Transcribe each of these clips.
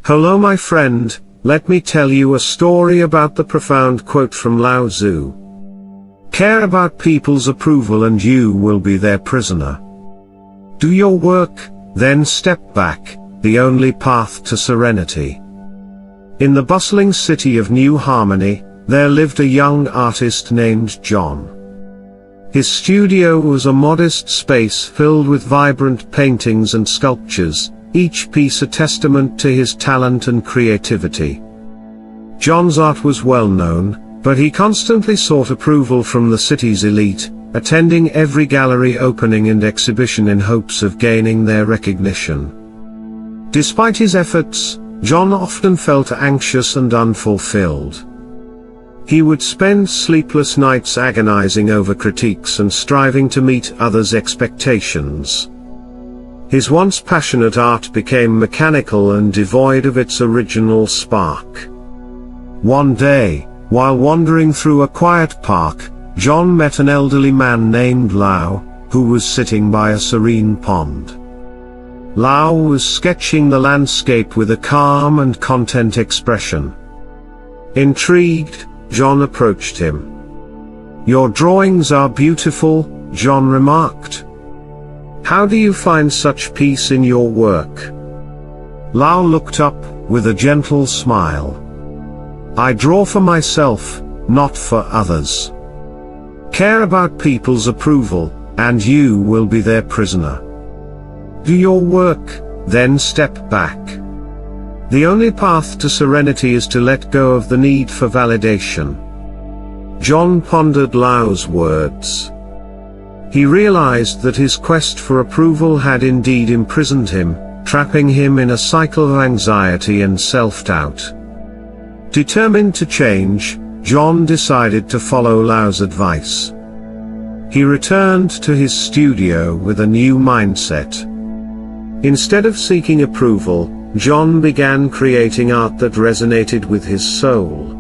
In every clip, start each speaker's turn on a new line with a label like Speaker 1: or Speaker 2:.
Speaker 1: Hello my friend, let me tell you a story about the profound quote from Lau Tzu. Care about people's approval and you will be their prisoner. Do your work, then step back, the only path to serenity. In the bustling city of New Harmony, there lived a young artist named John. His studio was a modest space filled with vibrant paintings and sculptures, each piece a testament to his talent and creativity. John's art was well known, but he constantly sought approval from the city's elite, attending every gallery opening and exhibition in hopes of gaining their recognition. Despite his efforts, John often felt anxious and unfulfilled. He would spend sleepless nights agonizing over critiques and striving to meet others' expectations. His once passionate art became mechanical and devoid of its original spark. One day, while wandering through a quiet park, John met an elderly man named Lau, who was sitting by a serene pond. Lau was sketching the landscape with a calm and content expression. Intrigued, John approached him. "Your drawings are beautiful," John remarked. "How do you find such peace in your work?" Lau looked up, with a gentle smile. "I draw for myself, not for others. Care about people's approval, and you will be their prisoner. Do your work, then step back. The only path to serenity is to let go of the need for validation." John pondered Lau's words. He realized that his quest for approval had indeed imprisoned him, trapping him in a cycle of anxiety and self-doubt. Determined to change, John decided to follow Lau's advice. He returned to his studio with a new mindset. Instead of seeking approval, John began creating art that resonated with his soul.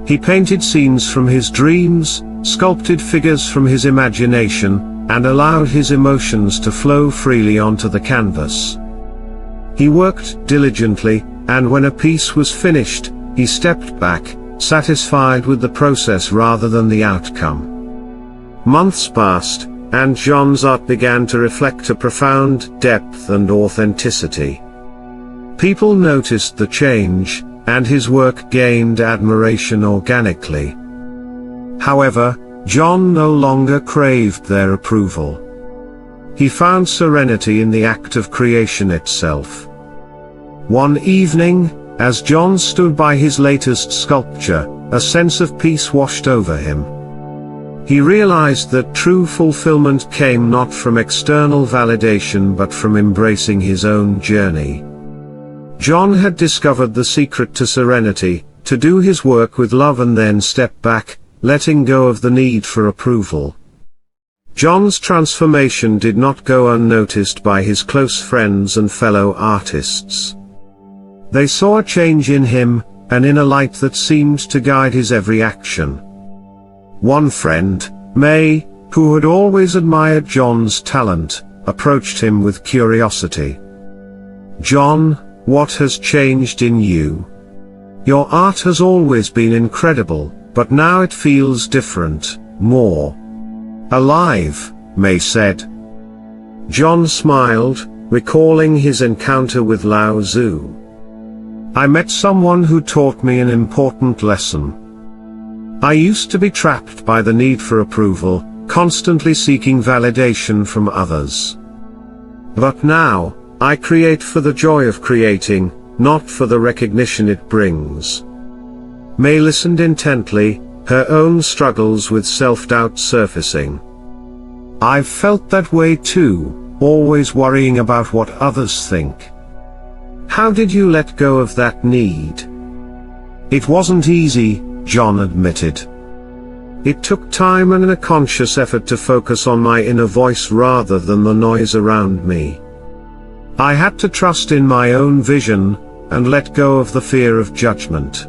Speaker 1: He painted scenes from his dreams, sculpted figures from his imagination, and allowed his emotions to flow freely onto the canvas. He worked diligently, and when a piece was finished, he stepped back, satisfied with the process rather than the outcome. Months passed, and John's art began to reflect a profound depth and authenticity. People noticed the change, and his work gained admiration organically. However, John no longer craved their approval. He found serenity in the act of creation itself. One evening, as John stood by his latest sculpture, a sense of peace washed over him. He realized that true fulfillment came not from external validation but from embracing his own journey. John had discovered the secret to serenity, to do his work with love and then step back, letting go of the need for approval. John's transformation did not go unnoticed by his close friends and fellow artists. They saw a change in him, an inner light that seemed to guide his every action. One friend, May, who had always admired John's talent, approached him with curiosity. "John, what has changed in you? Your art has always been incredible, but now it feels different, more alive," May said. John smiled, recalling his encounter with Lau Tzu. "I met someone who taught me an important lesson. I used to be trapped by the need for approval, constantly seeking validation from others. But now, I create for the joy of creating, not for the recognition it brings." May listened intently, her own struggles with self-doubt surfacing. "I've felt that way too, always worrying about what others think." "How did you let go of that need?" "It wasn't easy," John admitted. "It took time and a conscious effort to focus on my inner voice rather than the noise around me. I had to trust in my own vision, and let go of the fear of judgment.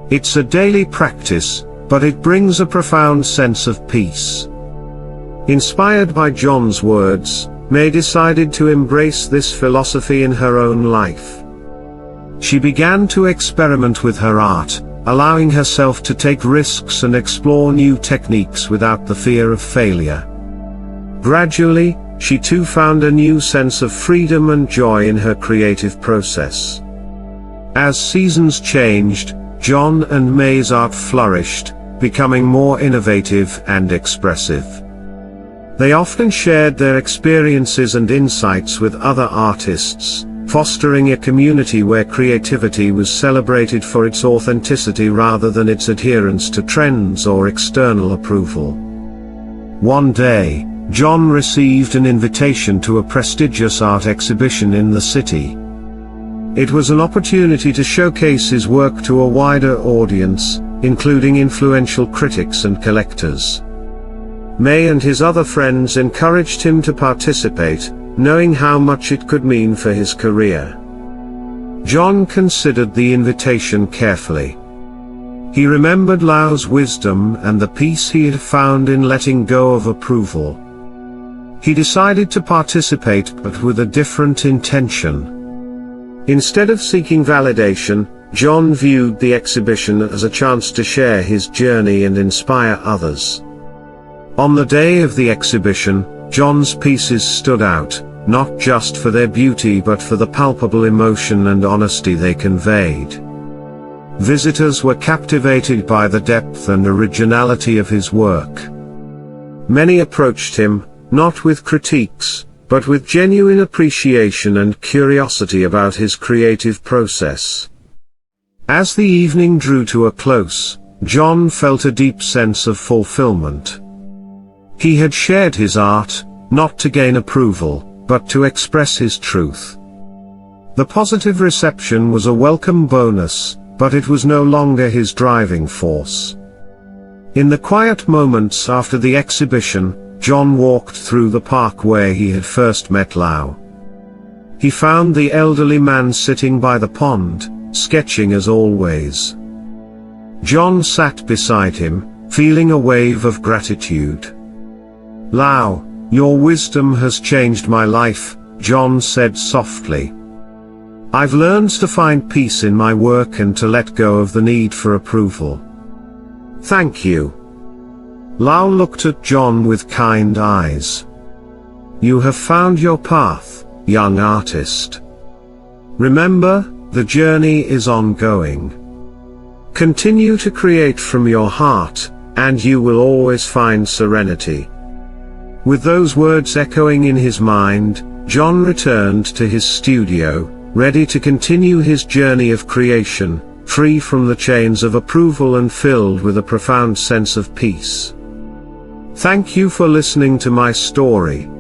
Speaker 1: It's a daily practice, but it brings a profound sense of peace." Inspired by John's words, May decided to embrace this philosophy in her own life. She began to experiment with her art, allowing herself to take risks and explore new techniques without the fear of failure. Gradually, she too found a new sense of freedom and joy in her creative process. As seasons changed, John and May's art flourished, becoming more innovative and expressive. They often shared their experiences and insights with other artists, fostering a community where creativity was celebrated for its authenticity rather than its adherence to trends or external approval. One day, John received an invitation to a prestigious art exhibition in the city. It was an opportunity to showcase his work to a wider audience, including influential critics and collectors. May and his other friends encouraged him to participate, knowing how much it could mean for his career. John considered the invitation carefully. He remembered Lau's wisdom and the peace he had found in letting go of approval. He decided to participate, but with a different intention. Instead of seeking validation, John viewed the exhibition as a chance to share his journey and inspire others. On the day of the exhibition, John's pieces stood out, not just for their beauty but for the palpable emotion and honesty they conveyed. Visitors were captivated by the depth and originality of his work. Many approached him, not with critiques, but with genuine appreciation and curiosity about his creative process. As the evening drew to a close, John felt a deep sense of fulfillment. He had shared his art, not to gain approval, but to express his truth. The positive reception was a welcome bonus, but it was no longer his driving force. In the quiet moments after the exhibition, John walked through the park where he had first met Lau. He found the elderly man sitting by the pond, sketching as always. John sat beside him, feeling a wave of gratitude. "Lau, your wisdom has changed my life," John said softly. "I've learned to find peace in my work and to let go of the need for approval." "Thank you." Lau looked at John with kind eyes. "You have found your path, young artist. Remember, the journey is ongoing. Continue to create from your heart, and you will always find serenity." With those words echoing in his mind, John returned to his studio, ready to continue his journey of creation, free from the chains of approval and filled with a profound sense of peace. Thank you for listening to my story.